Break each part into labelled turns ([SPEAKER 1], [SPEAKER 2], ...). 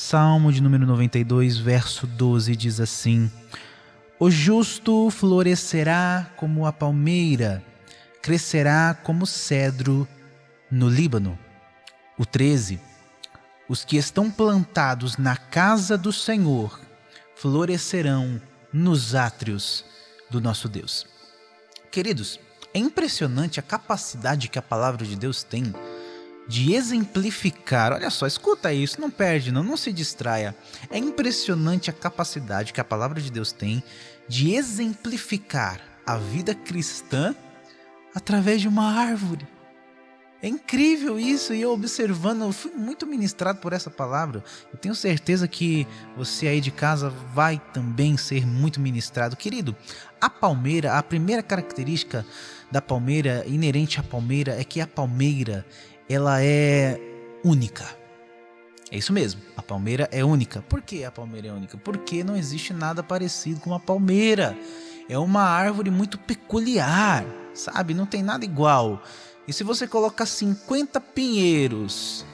[SPEAKER 1] Salmo de número 92, verso 12, diz assim: O justo florescerá como a palmeira, crescerá como o cedro no Líbano. O 13: Os que estão plantados na casa do Senhor florescerão nos átrios do nosso Deus. Queridos, é impressionante a capacidade que a palavra de Deus tem de exemplificar. Olha só, escuta isso, não perde, não se distraia. É impressionante a capacidade que a palavra de Deus tem de exemplificar a vida cristã através de uma árvore. É incrível isso, e eu observando, eu fui muito ministrado por essa palavra. Eu tenho certeza que você aí de casa vai também ser muito ministrado. Querido, a palmeira, a primeira característica da palmeira, inerente à palmeira, é que a palmeira, ela é única. É isso mesmo, a palmeira é única. Por que a palmeira é única? Porque não existe nada parecido com uma palmeira. É uma árvore muito peculiar, sabe? Não tem nada igual. E se você colocar 50 pinheiros,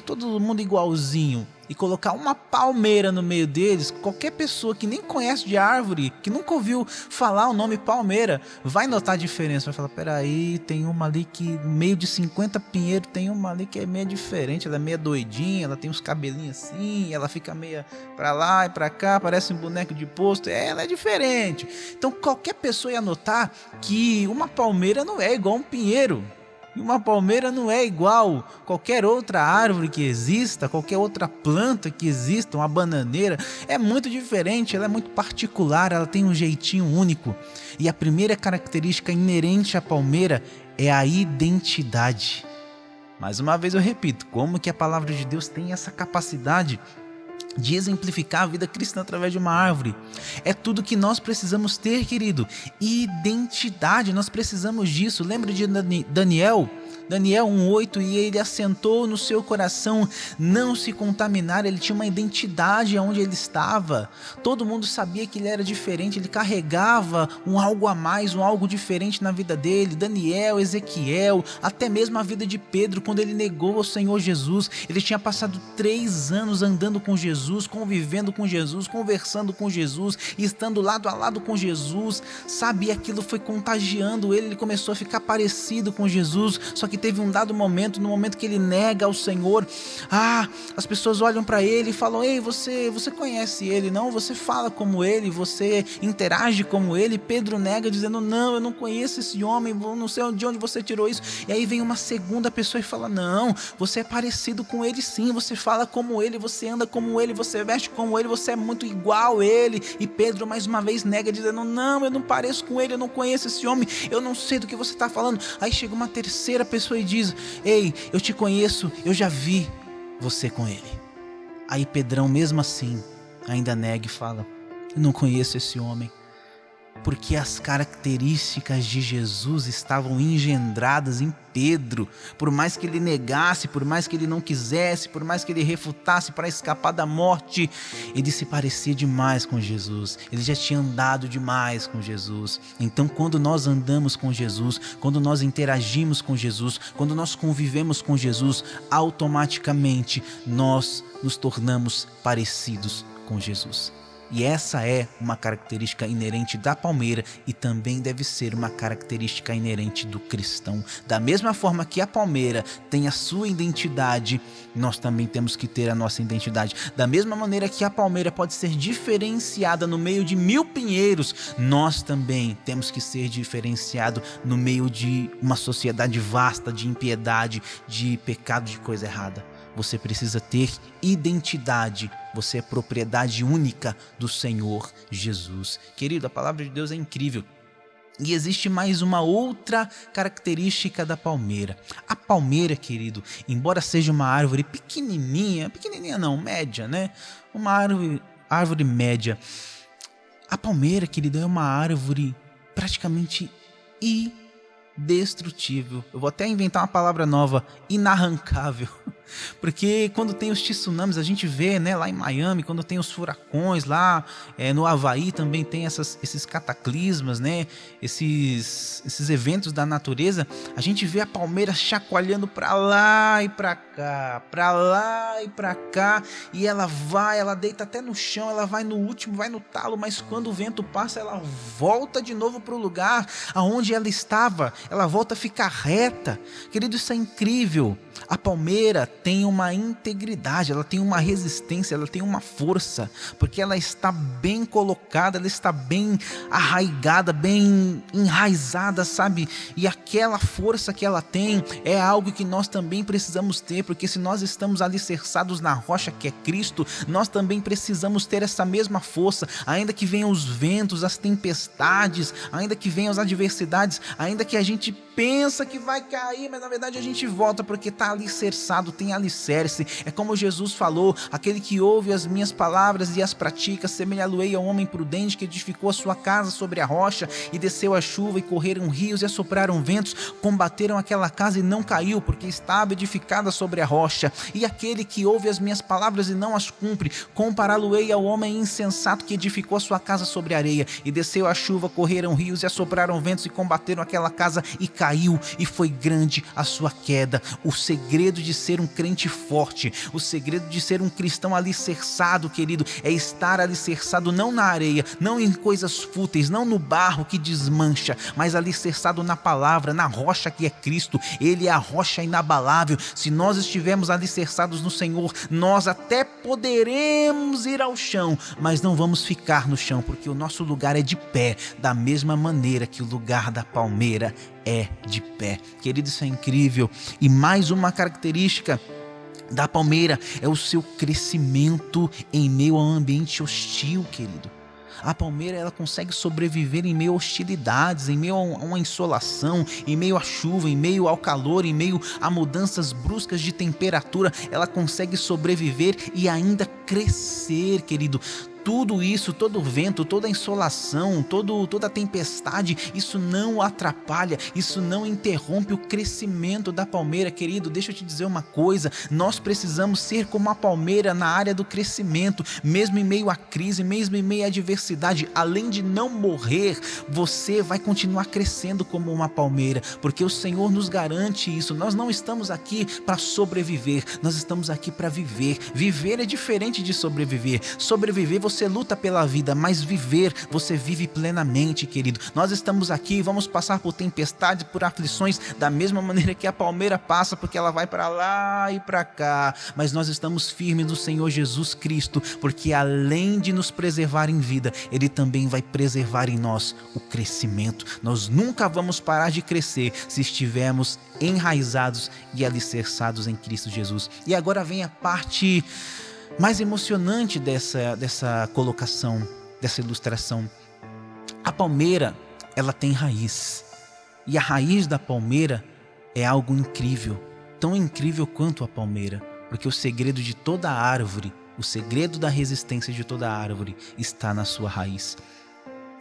[SPEAKER 1] todo mundo igualzinho, e colocar uma palmeira no meio deles, qualquer pessoa que nem conhece de árvore, que nunca ouviu falar o nome palmeira, vai notar a diferença. Vai falar, peraí, tem uma ali que no meio de 50 pinheiros, tem uma ali que é meio diferente, ela é meio doidinha, ela tem uns cabelinhos assim, ela fica meio pra lá e pra cá, parece um boneco de posto, ela é diferente. Então qualquer pessoa ia notar que uma palmeira não é igual a um pinheiro. E uma palmeira não é igual qualquer outra árvore que exista, qualquer outra planta que exista, uma bananeira. É muito diferente, ela é muito particular, ela tem um jeitinho único. E a primeira característica inerente à palmeira é a identidade. Mais uma vez eu repito, como que a palavra de Deus tem essa capacidade de exemplificar a vida cristã através de uma árvore? É tudo que nós precisamos ter, querido. Identidade, nós precisamos disso. Lembra de Daniel 1:8, e ele assentou no seu coração não se contaminar. Ele tinha uma identidade onde ele estava. Todo mundo sabia que ele era diferente, ele carregava um algo a mais, um algo diferente na vida dele. Daniel, Ezequiel, até mesmo a vida de Pedro, quando ele negou ao Senhor Jesus. Ele tinha passado 3 anos andando com Jesus, convivendo com Jesus, conversando com Jesus, estando lado a lado com Jesus, sabe? E aquilo foi contagiando ele, ele começou a ficar parecido com Jesus. Só que teve um dado momento, no momento que ele nega ao Senhor, as pessoas olham para ele e falam: ei, você conhece ele, não? Você fala como ele, você interage como ele. Pedro nega dizendo: não, eu não conheço esse homem, não sei de onde você tirou isso. E aí vem uma segunda pessoa e fala: não, você é parecido com ele sim, você fala como ele, você anda como ele, você veste como ele, você é muito igual a ele. E Pedro mais uma vez nega dizendo: não, eu não pareço com ele, eu não conheço esse homem, eu não sei do que você está falando. Aí chega uma terceira pessoa e diz: ei, eu te conheço, eu já vi você com ele. Aí Pedrão mesmo assim ainda nega e fala: eu não conheço esse homem. Porque as características de Jesus estavam engendradas em Pedro. Por mais que ele negasse, por mais que ele não quisesse, por mais que ele refutasse para escapar da morte, ele se parecia demais com Jesus. Ele já tinha andado demais com Jesus. Então, quando nós andamos com Jesus, quando nós interagimos com Jesus, quando nós convivemos com Jesus, automaticamente nós nos tornamos parecidos com Jesus. E essa é uma característica inerente da palmeira e também deve ser uma característica inerente do cristão. Da mesma forma que a palmeira tem a sua identidade, nós também temos que ter a nossa identidade. Da mesma maneira que a palmeira pode ser diferenciada no meio de 1000 pinheiros, nós também temos que ser diferenciado no meio de uma sociedade vasta de impiedade, de pecado, de coisa errada. Você precisa ter identidade. Você é propriedade única do Senhor Jesus. Querido, a palavra de Deus é incrível. E existe mais uma outra característica da palmeira. A palmeira, querido, embora seja uma árvore pequenininha não, média, né? Uma árvore média. A palmeira, querido, é uma árvore praticamente indestrutível. Eu vou até inventar uma palavra nova, inarrancável. Porque quando tem os tsunamis, a gente vê, né, lá em Miami, quando tem os furacões, lá no Havaí também tem esses cataclismas, né, esses eventos da natureza, a gente vê a palmeira chacoalhando para lá e para cá, para lá e para cá, e ela deita até no chão, ela vai no último, vai no talo, mas quando o vento passa, ela volta de novo para o lugar aonde ela estava, ela volta a ficar reta. Querido, isso é incrível. A palmeira tem uma integridade, ela tem uma resistência, ela tem uma força, porque ela está bem colocada, ela está bem arraigada, bem enraizada, sabe? E aquela força que ela tem é algo que nós também precisamos ter, porque se nós estamos alicerçados na rocha que é Cristo, nós também precisamos ter essa mesma força, ainda que venham os ventos, as tempestades, ainda que venham as adversidades, ainda que a gente pensa que vai cair, mas na verdade a gente volta porque está alicerçado, tem alicerce. É como Jesus falou: aquele que ouve as minhas palavras e as pratica, semelhá-lo-ei ao homem prudente que edificou a sua casa sobre a rocha, e desceu a chuva, e correram rios, e assopraram ventos, combateram aquela casa e não caiu, porque estava edificada sobre a rocha. E aquele que ouve as minhas palavras e não as cumpre, compará-lo-ei ao homem insensato que edificou a sua casa sobre a areia, e desceu a chuva, correram rios, e assopraram ventos, e combateram aquela casa e caiu, e foi grande a sua queda. O segredo de ser um crente forte, o segredo de ser um cristão alicerçado, querido, é estar alicerçado não na areia, não em coisas fúteis, não no barro que desmancha, mas alicerçado na palavra, na rocha que é Cristo. Ele é a rocha inabalável. Se nós estivermos alicerçados no Senhor, nós até poderemos ir ao chão, mas não vamos ficar no chão, porque o nosso lugar é de pé, da mesma maneira que o lugar da palmeira é de pé. Querido, isso é incrível. E mais uma característica da palmeira é o seu crescimento em meio a um ambiente hostil, querido. A palmeira, ela consegue sobreviver em meio a hostilidades, em meio a uma insolação, em meio à chuva, em meio ao calor, em meio a mudanças bruscas de temperatura. Ela consegue sobreviver e ainda crescer, querido. Tudo isso, todo o vento, toda a insolação, toda a tempestade, isso não atrapalha, isso não interrompe o crescimento da palmeira, querido. Deixa eu te dizer uma coisa: nós precisamos ser como a palmeira na área do crescimento, mesmo em meio à crise, mesmo em meio à adversidade. Além de não morrer, você vai continuar crescendo como uma palmeira, porque o Senhor nos garante isso. Nós não estamos aqui para sobreviver, nós estamos aqui para viver. Viver é diferente de sobreviver. Sobreviver, você luta pela vida, mas viver, você vive plenamente, querido. Nós estamos aqui, vamos passar por tempestades, por aflições, da mesma maneira que a palmeira passa, porque ela vai para lá e para cá, mas nós estamos firmes no Senhor Jesus Cristo, porque além de nos preservar em vida, Ele também vai preservar em nós o crescimento. Nós nunca vamos parar de crescer se estivermos enraizados e alicerçados em Cristo Jesus. E agora vem a parte mais emocionante dessa colocação, dessa ilustração. A palmeira, ela tem raiz, e a raiz da palmeira é algo incrível, tão incrível quanto a palmeira, porque o segredo de toda árvore, o segredo da resistência de toda árvore está na sua raiz.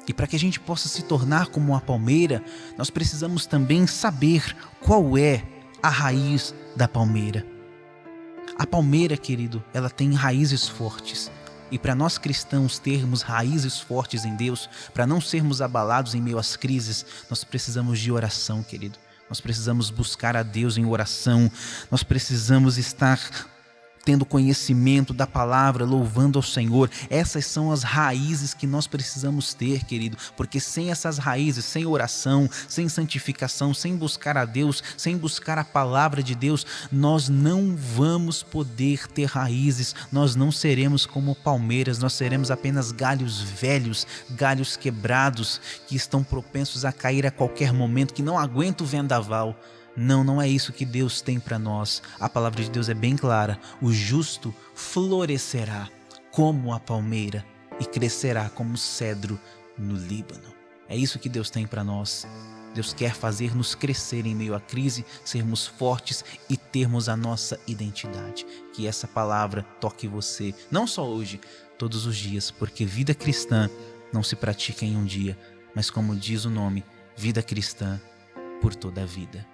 [SPEAKER 1] E para que a gente possa se tornar como a palmeira, nós precisamos também saber qual é a raiz da palmeira. A palmeira, querido, ela tem raízes fortes. E para nós cristãos termos raízes fortes em Deus, para não sermos abalados em meio às crises, nós precisamos de oração, querido. Nós precisamos buscar a Deus em oração. Nós precisamos estar tendo conhecimento da palavra, louvando ao Senhor. Essas são as raízes que nós precisamos ter, querido, porque sem essas raízes, sem oração, sem santificação, sem buscar a Deus, sem buscar a palavra de Deus, nós não vamos poder ter raízes, nós não seremos como palmeiras, nós seremos apenas galhos velhos, galhos quebrados, que estão propensos a cair a qualquer momento, que não aguentam o vendaval. Não é isso que Deus tem para nós. A palavra de Deus é bem clara: o justo florescerá como a palmeira e crescerá como o cedro no Líbano. É isso que Deus tem para nós. Deus quer fazer-nos crescer em meio à crise, sermos fortes e termos a nossa identidade. Que essa palavra toque você, não só hoje, todos os dias, porque vida cristã não se pratica em um dia, mas como diz o nome, vida cristã por toda a vida.